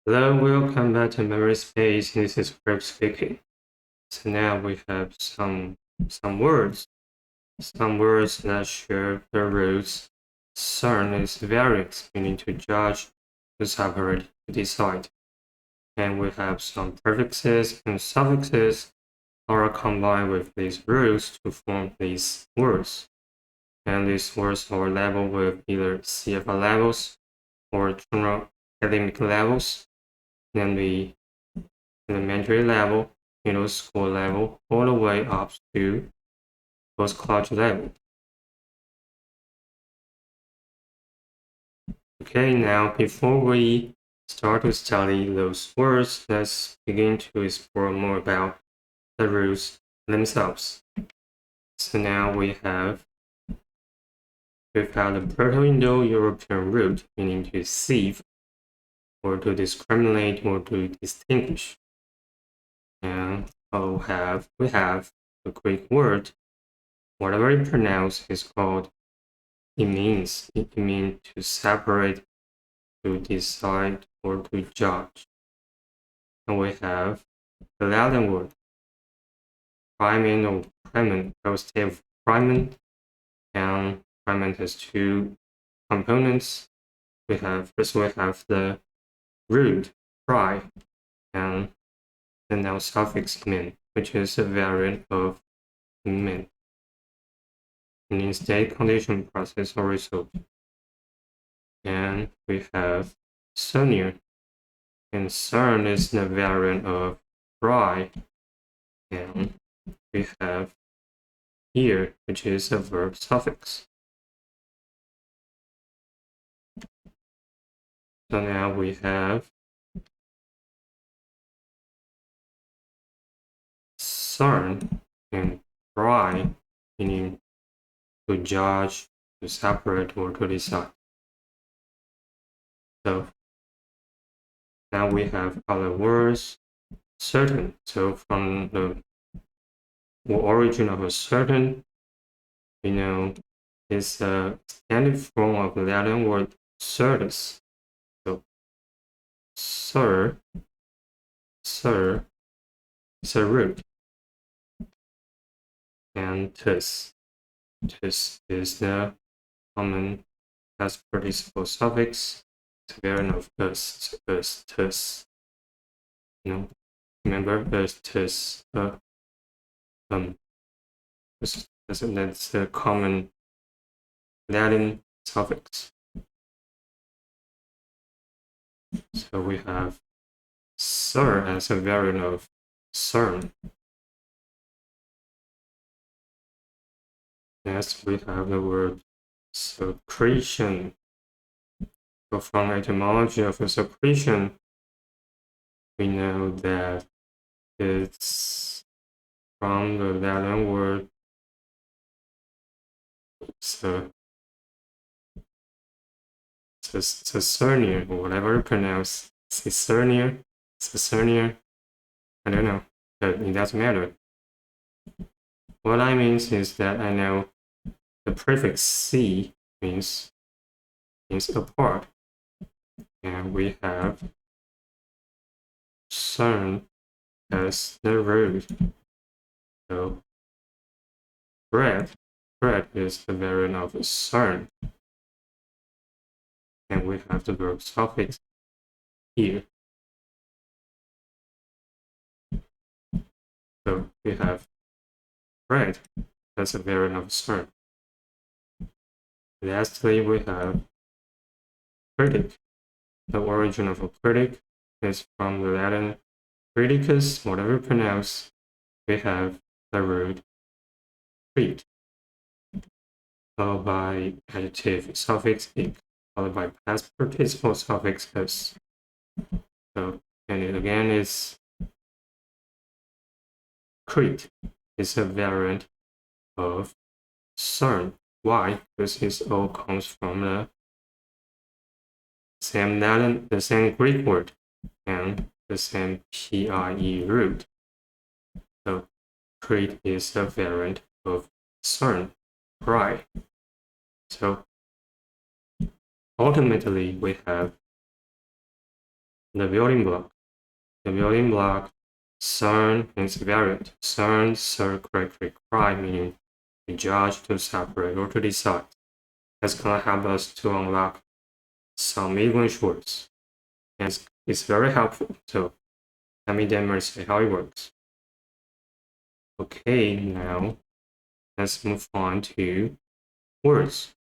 Hello, welcome back to Memory Space. This is Greg speaking. So now we have some words. Some words that share the roots. CERN is variance, meaning to judge, to separate, to decide. And we have some prefixes and suffixes are combined with these roots to form these words. And these words are labeled with either CFL levels or general academic levels, namely elementary level, middle school level, all the way up to post-college level. Okay, now before we start to study those words, let's begin to explore more about the roots themselves. So now we have the Proto-Indo-European root, meaning to sieve, or to discriminate, or to distinguish. And we have the Greek word, whatever it pronounced is called it means to separate, to decide, or to judge. And we have the Latin word priming or primant. I will say primant, and primant has two components. First we have the root pri, and the noun suffix min, which is a variant of min, meaning state, condition, process, or result. And we have CERN, and CERN is the variant of try, and we have here, which is a verb suffix. So now we have CERN and try, meaning to judge, to separate, or to decide. So now we have other words. Certain. So from the origin of a certain, we know it's a standard form of the Latin word certus. So cer is a root, and tus is the common past participle suffix. It's a variant of us, tus. Remember tus. That's the common Latin suffix. So we have CER as a variant of CERN. Next, we have the word secretion. So from etymology of a secretion, we know that it's from the Latin word Caesernia, or whatever you pronounce, Caesernia, I don't know, but it doesn't matter. What I mean is that I know the prefix C means apart, and we have CERN as the root. So bread is the variant of CERN, and we have the verb suffix here. So we have bread as a variant of CERN. Lastly, we have critic. The origin of a critic is from the Latin criticus, whatever you pronounce. We have the root crit, followed by adjective suffix ic, followed by past participle suffix s. So, and it again is crit is a variant of CERN. Why? Because it all comes from the same Latin, the same Greek word, and the same PIE root. So crit is a variant of CERN, right? So ultimately we have The building block. The building block CERN is a variant. CERN, circuitry cry, meaning to judge, to separate, or to decide. That's gonna help us to unlock some English words. And it's very helpful. So let me demonstrate how it works. Okay, now let's move on to words.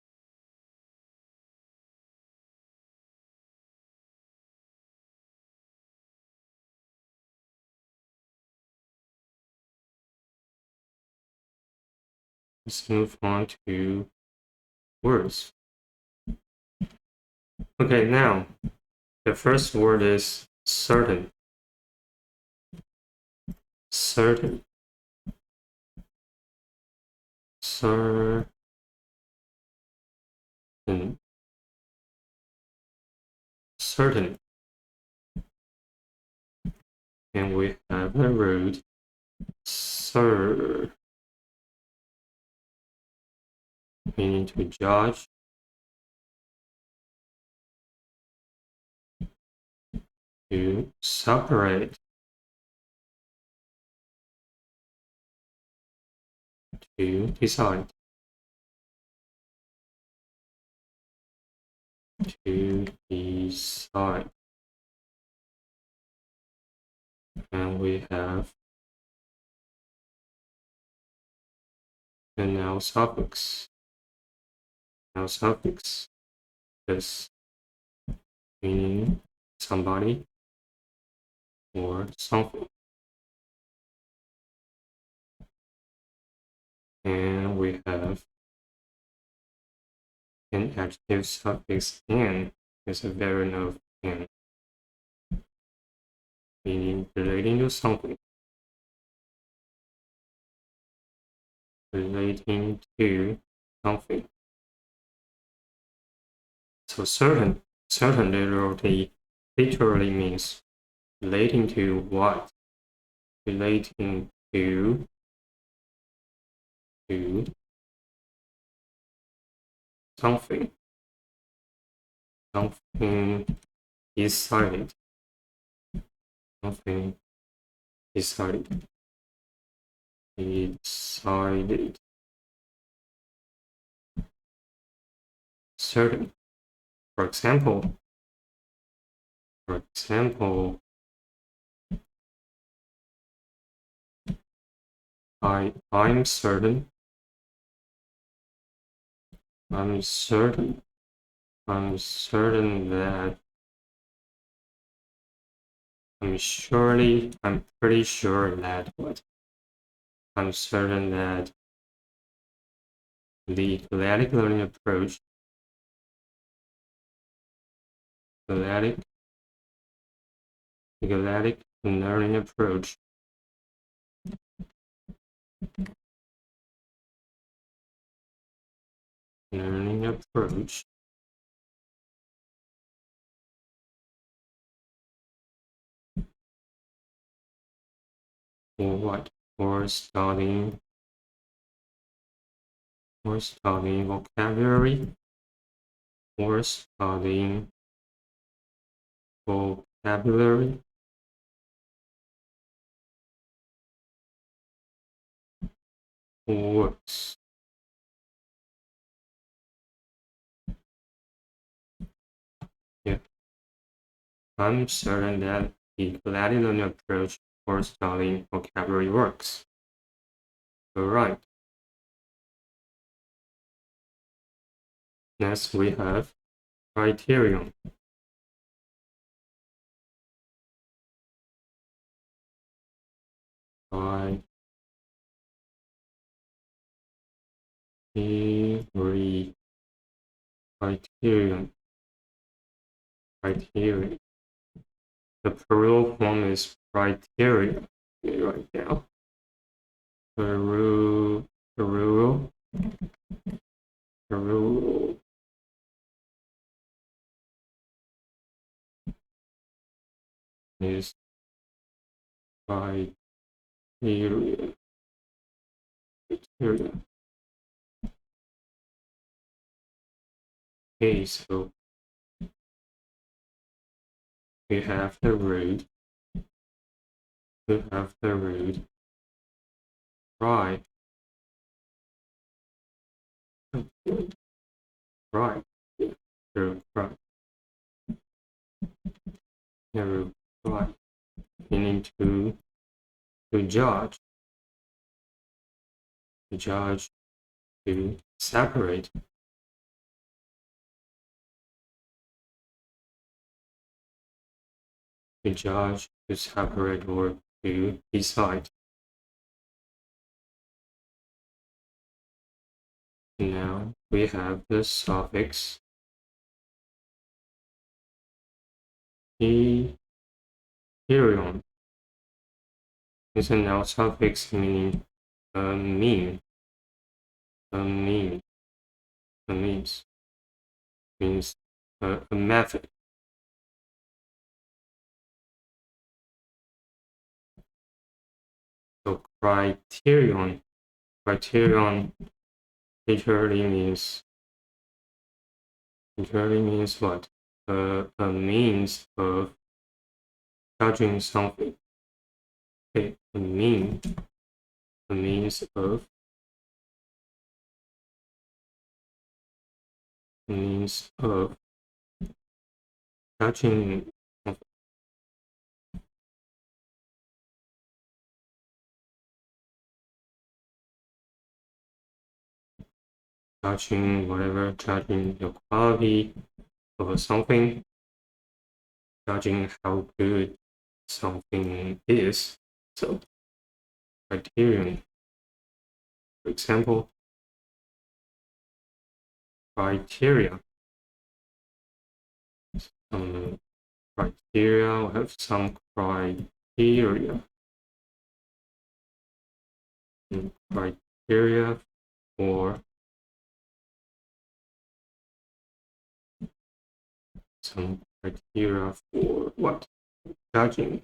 Let's move on to words. Okay, now the first word is certain. Certain. Certain. Certain. And we have the root cer, meaning to judge, to separate, to decide, to decide. And we have the noun suffix. Noun suffix is meaning somebody or something. And we have an adjective suffix "an" is a variant of "an," meaning relating to something. Relating to something. So certain literally means relating to what? Relating to something. Something decided. Something decided. Decided. Certain. For example, I'm certain. I'm certain that I'm pretty sure that what? I'm certain that the equatic learning approach, equatic learning approach for what? For studying vocabulary, for studying vocabulary, works. Yeah, I'm certain that the equatic learning approach for studying vocabulary works. All right. Next, we have criterion. Criterion. The plural form is criteria. Right now. Plural is criteria. Okay, so we have the root. We have the root right. Right. The root right. The root right. Meaning to judge. To judge, to separate. To judge, to separate, or to decide. Now we have the suffix Criterion. It's a noun suffix meaning mean. Means a method. So criterion literally means what? A means of judging something. Okay, a means of judging something. Judging whatever, judging the quality of something, judging how good something is. So criterion, for example, criteria. Criteria, we have some criteria. Criteria for some criteria for what? Judging.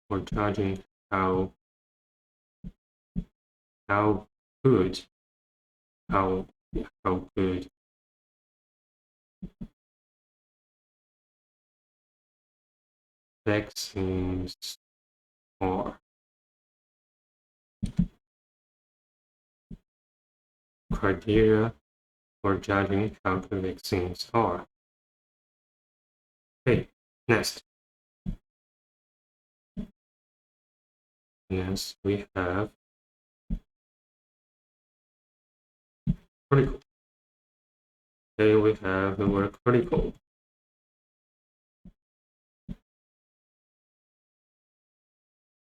For judging how good how good vaccines are. Criteria for judging how good vaccines are. Okay, next we have critical. Okay, we have the word critical.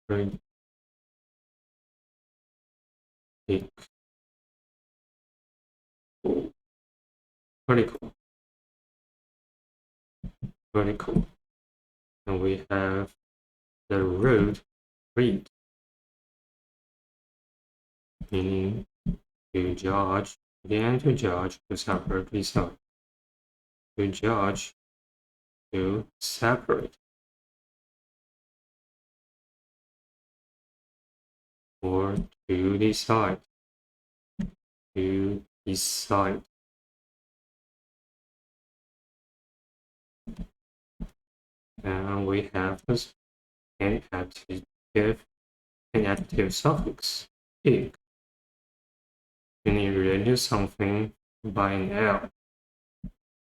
Critical. Critical. And we have the root read, meaning to judge, again to judge, to separate result. To judge, to separate. Or to decide. To decide. And we have this an adjective suffix, ig, meaning related to something by an noun,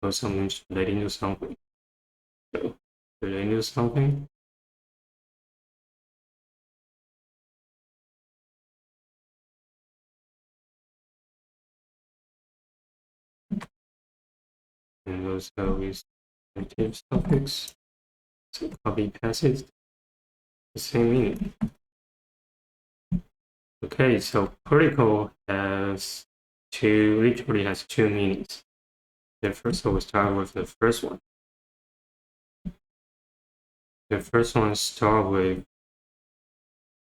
or something relating to something. So, relating to something. And also is adjective suffix. So copy paste, the same meaning. Okay, so critical literally has two meanings. The first, so we start with the first one. The first one starts with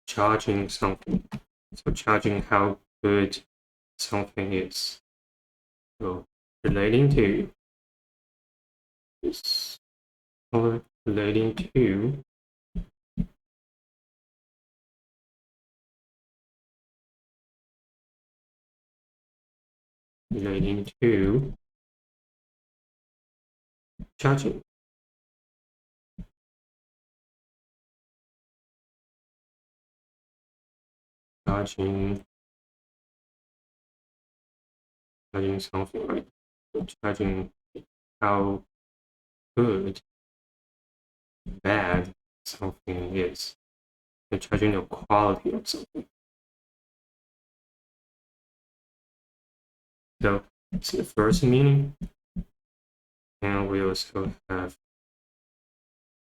judging something. So judging how good something is. So relating to is relating to judging. Judging something, right? Judging how good, bad something is. You're judging the quality of something. So it's the first meaning. And we also have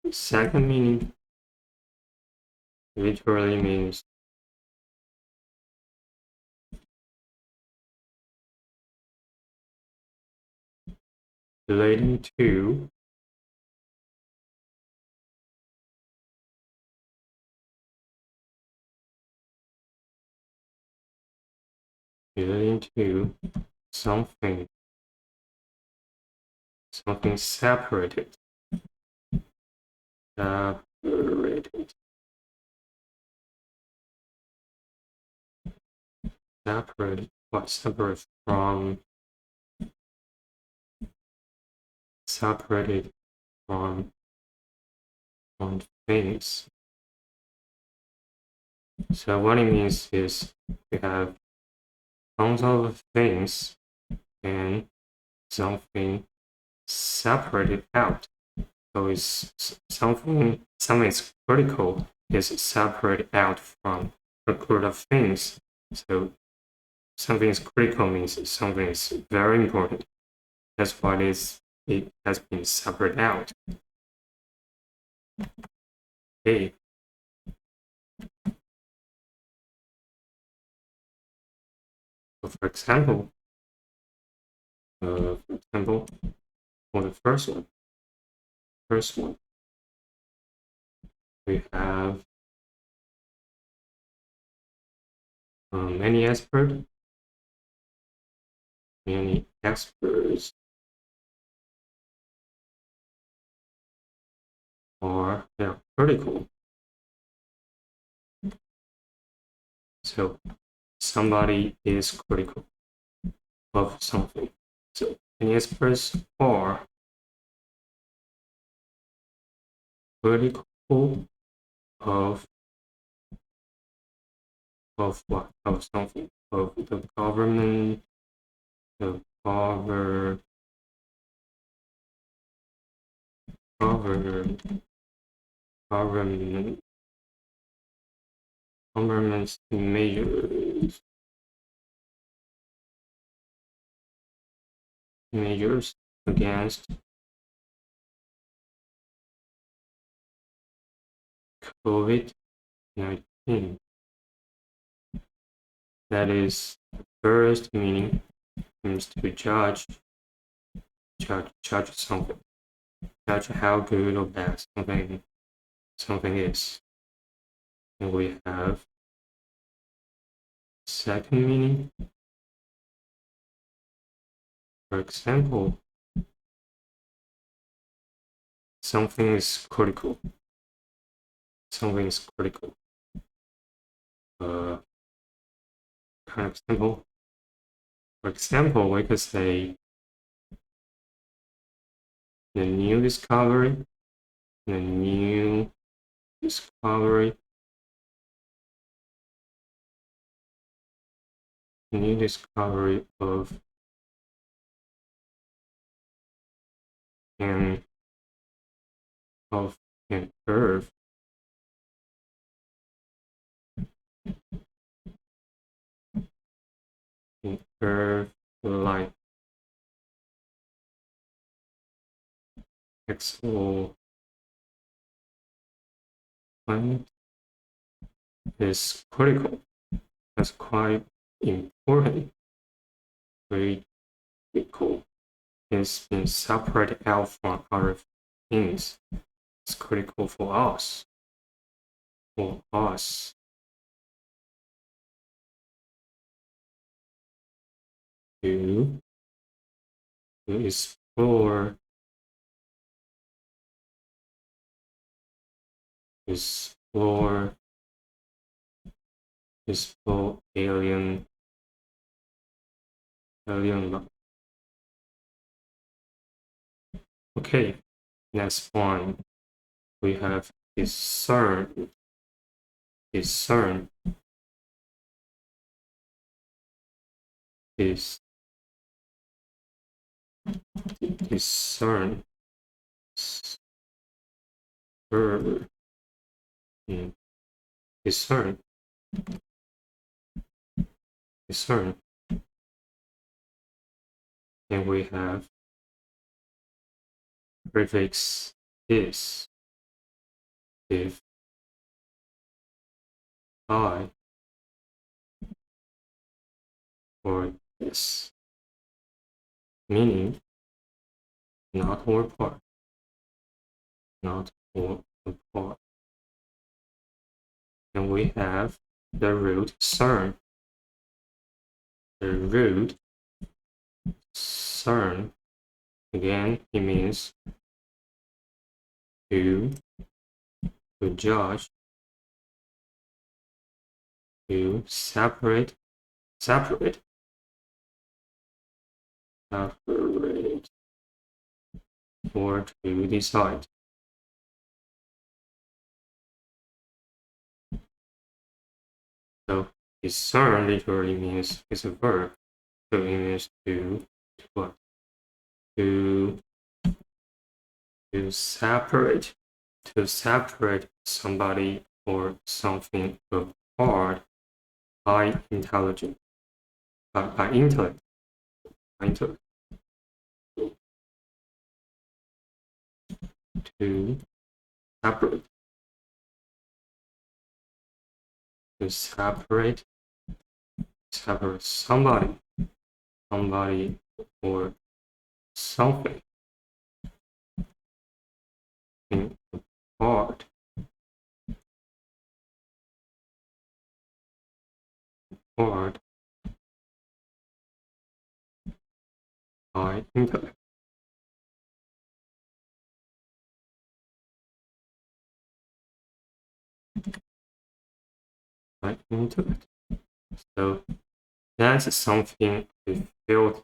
the second meaning. Literally means relating to something separated. Separate what? Separate from separated from things. So what it means is we have tons of things and something separated out. So it's something is critical is separated out from a group of things. So something is critical means something is very important. That's why it has been separated out. Okay. So for example, for the first one, we have many experts are critical. So somebody is critical of something. So many experts are critical of what? Of something. Of the government, the government's measures against COVID-19. That is the first meaning, means to judge something, judge how good or bad something is. And we have second meaning. For example, something is critical. Something is critical. Kind of simple. For example, we could say the new discovery of an curve like exoplanet is critical. That's quite important. Very critical. It's been separated out from other things. It's critical for us. To explore alien life. Okay, next one we have discern. Discern is discern. Discern. Discern. Discern. And we have prefix is, if, I, or this, meaning not or part, not or part. And we have the root CERN. The root CERN, again, it means to judge, to separate, or to decide. So discern literally means it's a verb. So it means to what? To separate, somebody or something apart by intelligence, by intellect, to separate, somebody or something apart by intellect. By intellect. So that's something I feel,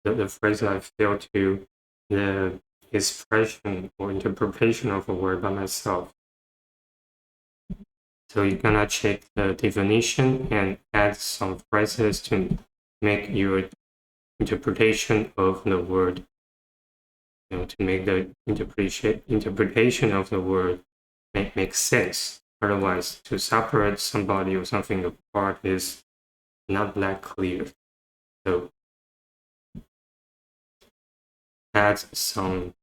the phrase I feel to the expression or interpretation of a word by myself. So you're gonna check the definition and add some phrases to make your interpretation of the word, to make the interpretation of the word make sense. Otherwise, to separate somebody or something apart is not that clear. So add some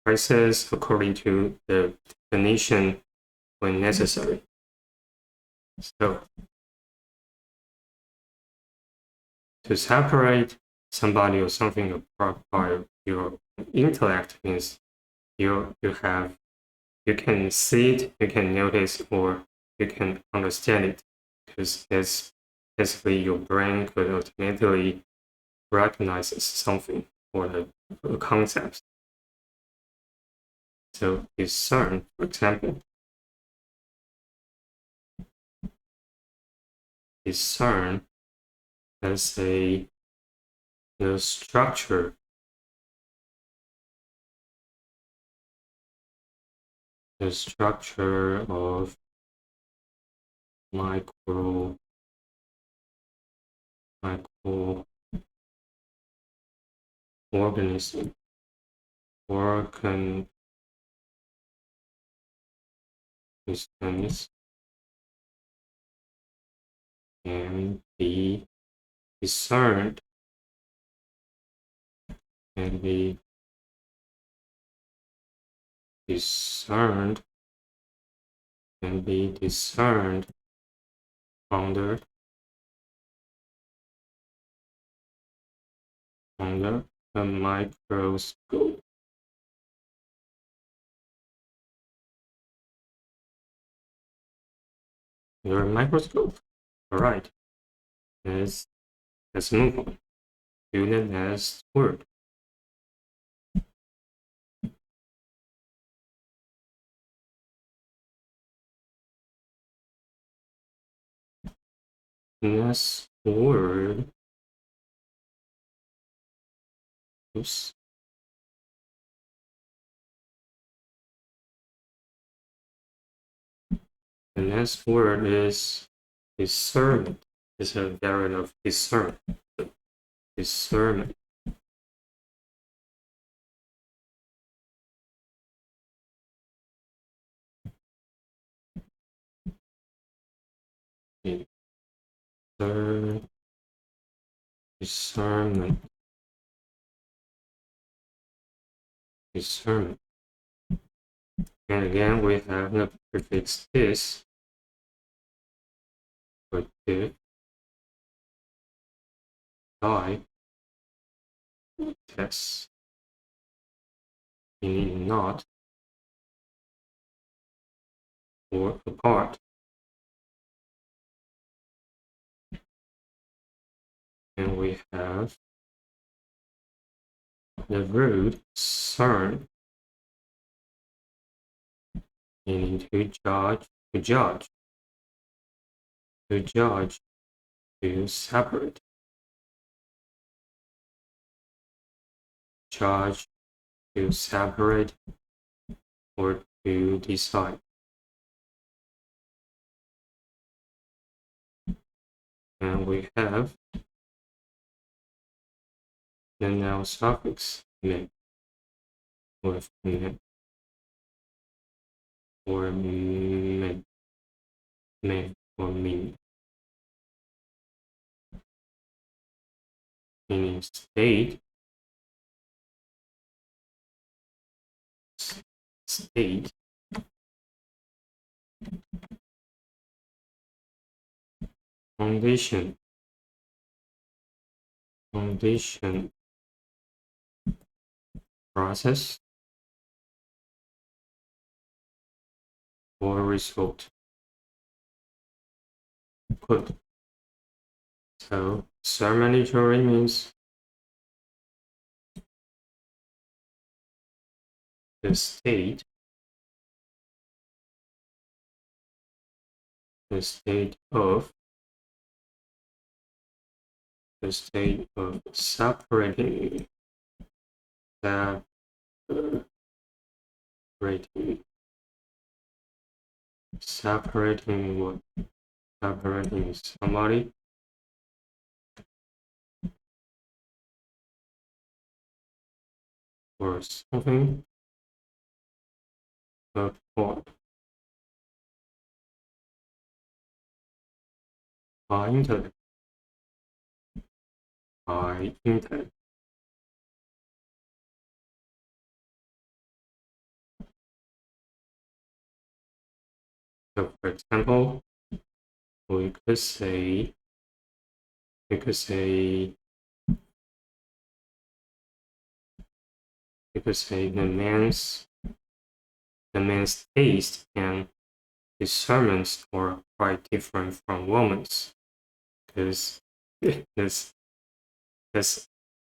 phrases according to the definition when necessary. So to separate somebody or something apart by your intellect means you can see it, you can notice, or you can understand it, because it's basically your brain could ultimately recognize something or the concept. So discern, for example, discern as the structure of microorganism systems can be discerned under a microscope. Under a microscope. All right. Let's move on to the next word. Next word. Oops. The next word is discernment. It's a variant of discern. Discernment. Discernment. Discernment. And again, we have the prefix this for the, die, test, meaning not, or apart. And we have the root CERN, meaning to judge, to judge, to judge, to separate, judge, to separate, or to decide. And we have the noun suffix me, with me, or me, or me, meaning state, state, foundation, foundation, process, or result. Good. So discriminatory means the state of separating, separating what? Separating somebody or something apart. By intellect. By intellect. So for example, we could say the man's taste and discernment are quite different from woman's, because that's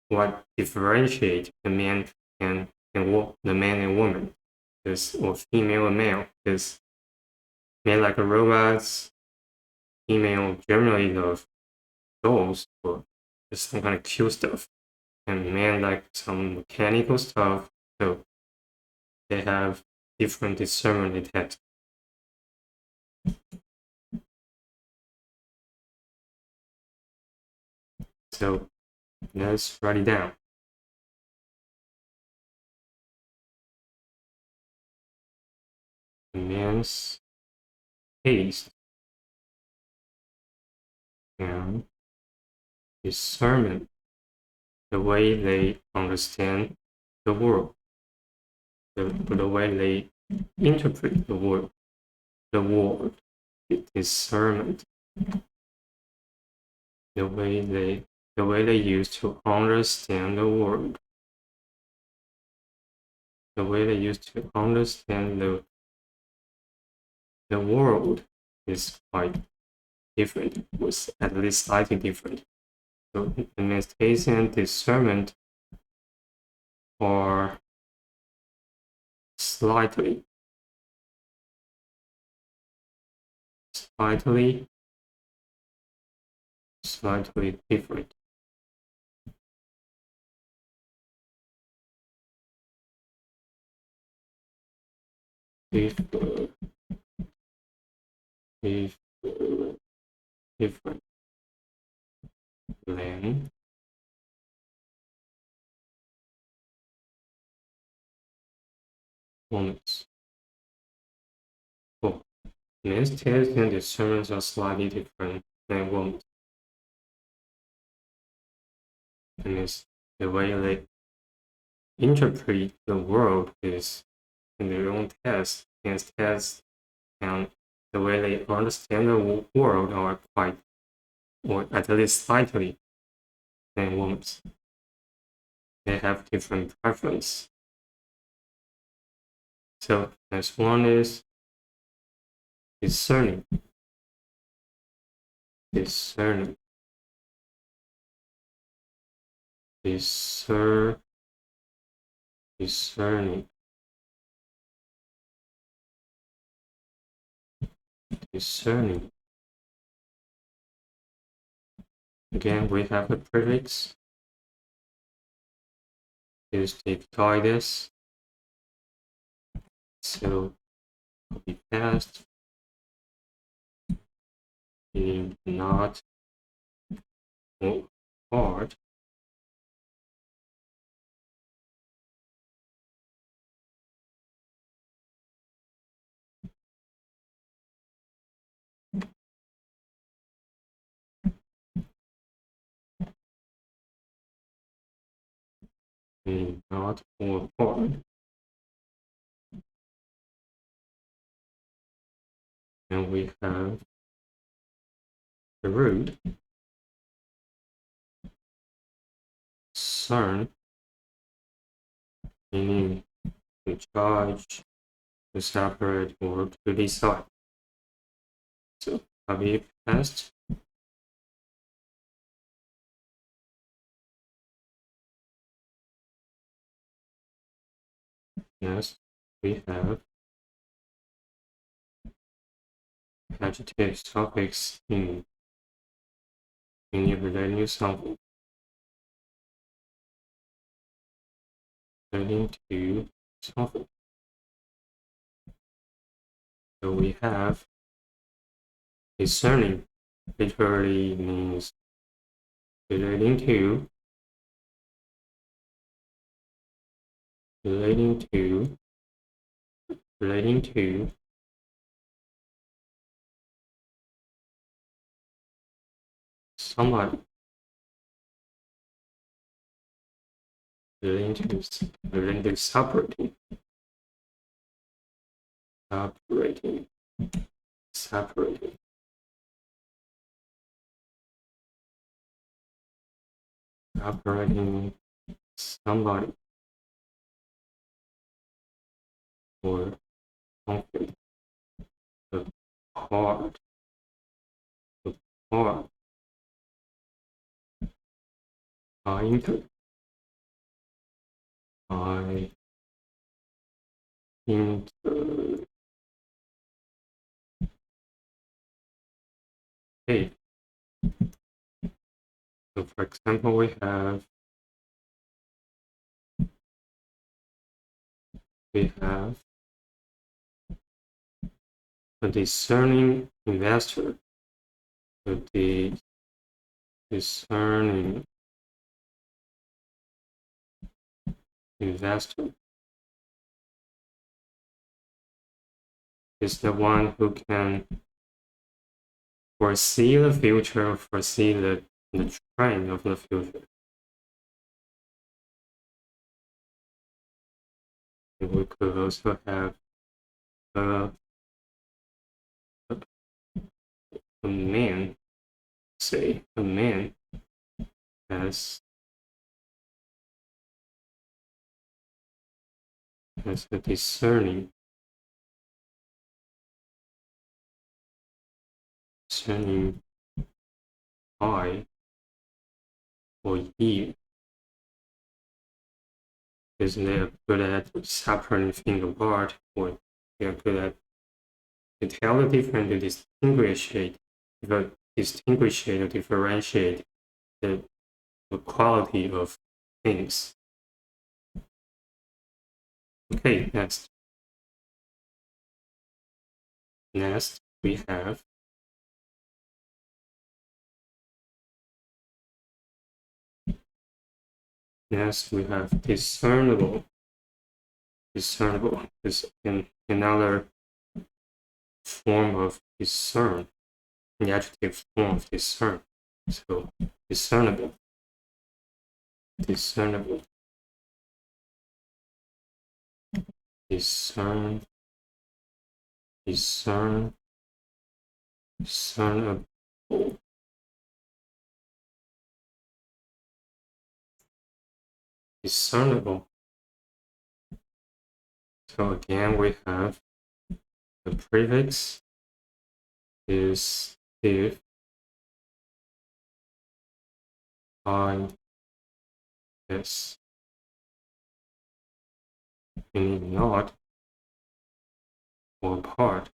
what differentiate the man and the man and woman, is or female and male. Is male like robots, female generally love dolls or just some kind of cute stuff, and men like some mechanical stuff. So they have different discernment intent. So let's write it down. The man's taste and discernment, the way they understand the world, the way they interpret the world, discernment, the way they use to understand the world, the way they use to understand the world is quite different, was at least slightly different. So the man's taste and discernment are slightly different. If different than moments. Oh, men's taste and discernment are slightly different than women's. And it's the way they interpret the world is in their own test, men's test, and the way they understand the world are quite, or at least slightly, than women's. They have different preference. So next one is discerning. Discerning. Discerning. Discerning. Again, we have a prefix. Is dictoides. So copy past, meaning not or hard. Meaning not or hard. And we have the root CERN, meaning to judge, to separate, or to decide. So copy paste. Next, we have adjectives, topics in relating to something, relating to something. So we have discerning, literally means relating to somebody, relating to separating, somebody or something. The part, into, into, hey. So for example, we have a discerning investor. The discerning investor is the one who can foresee the future, foresee the trend of the future. And we could also have a man, say a man as a discerning eye or ear, because they're good at separating things apart, or they're good at to tell the difference, to differentiate the quality of things. Okay, next we have Next, we have discernible. Discernible is another form of discern, the adjective form of discern. So, discernible, discernible, discern, discern, discernible. Discernible. So again, we have the prefix is if, I, s, meaning not or part.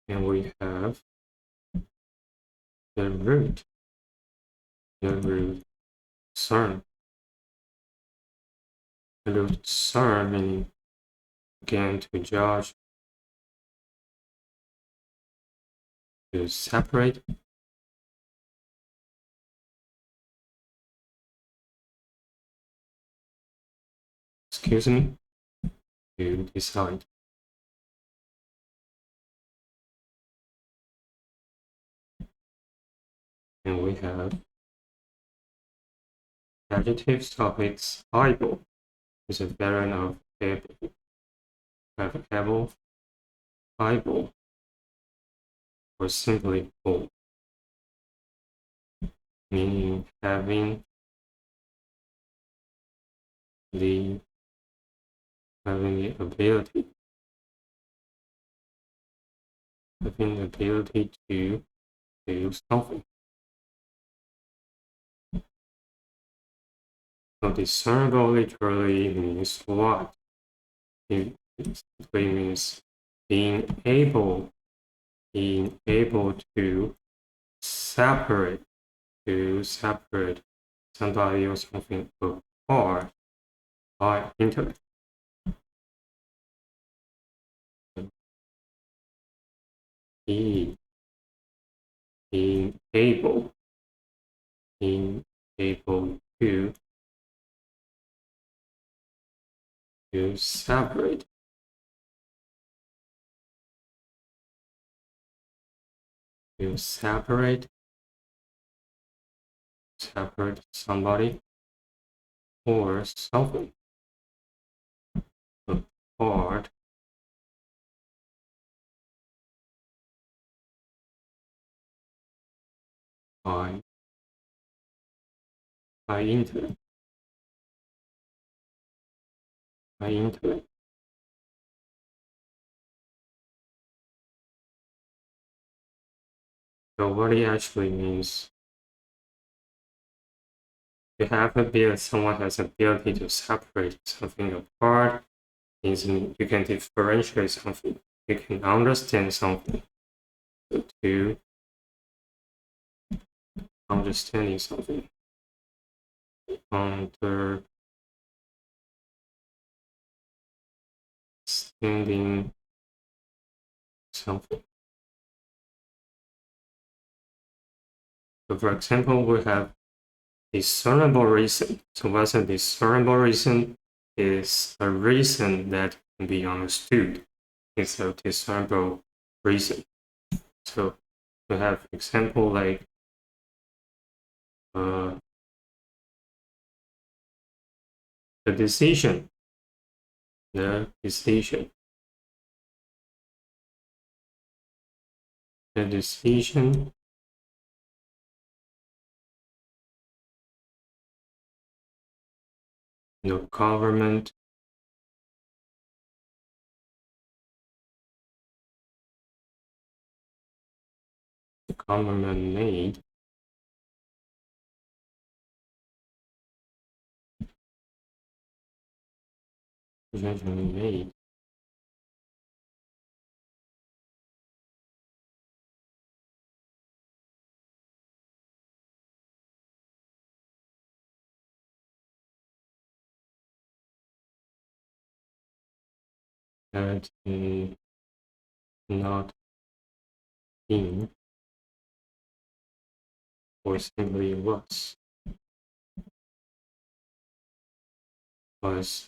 And we have the root CERN. The root CERN meaning again to judge, to separate. Excuse me, to decide. And we have adjective suffix able is a variant of able. We have able, or simply able, meaning having the ability to do something. So discernible literally means what? It simply means being able to separate somebody or something apart by intellect. Being able to separate somebody or something apart by intellect. So what it actually means, to have someone has ability to separate something apart, means you can differentiate something, you can understand something. So to understanding something, understanding something. So for example, we have discernible reason. So what's a discernible reason? Is a reason that can be understood. It's a discernible reason. So we have example like the decision, the government made had not been or simply was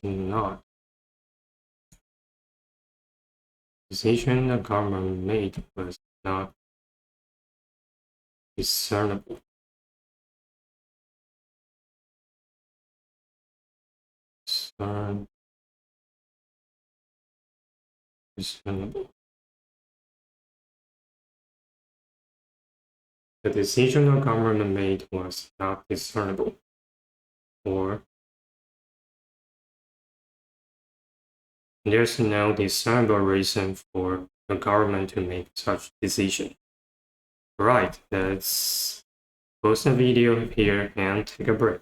not. Decision the government made was not discernible. Discernible. The decision the government made was not discernible, or there's no discernible reason for the government to make such decision. Right, let's pause the video here and take a break.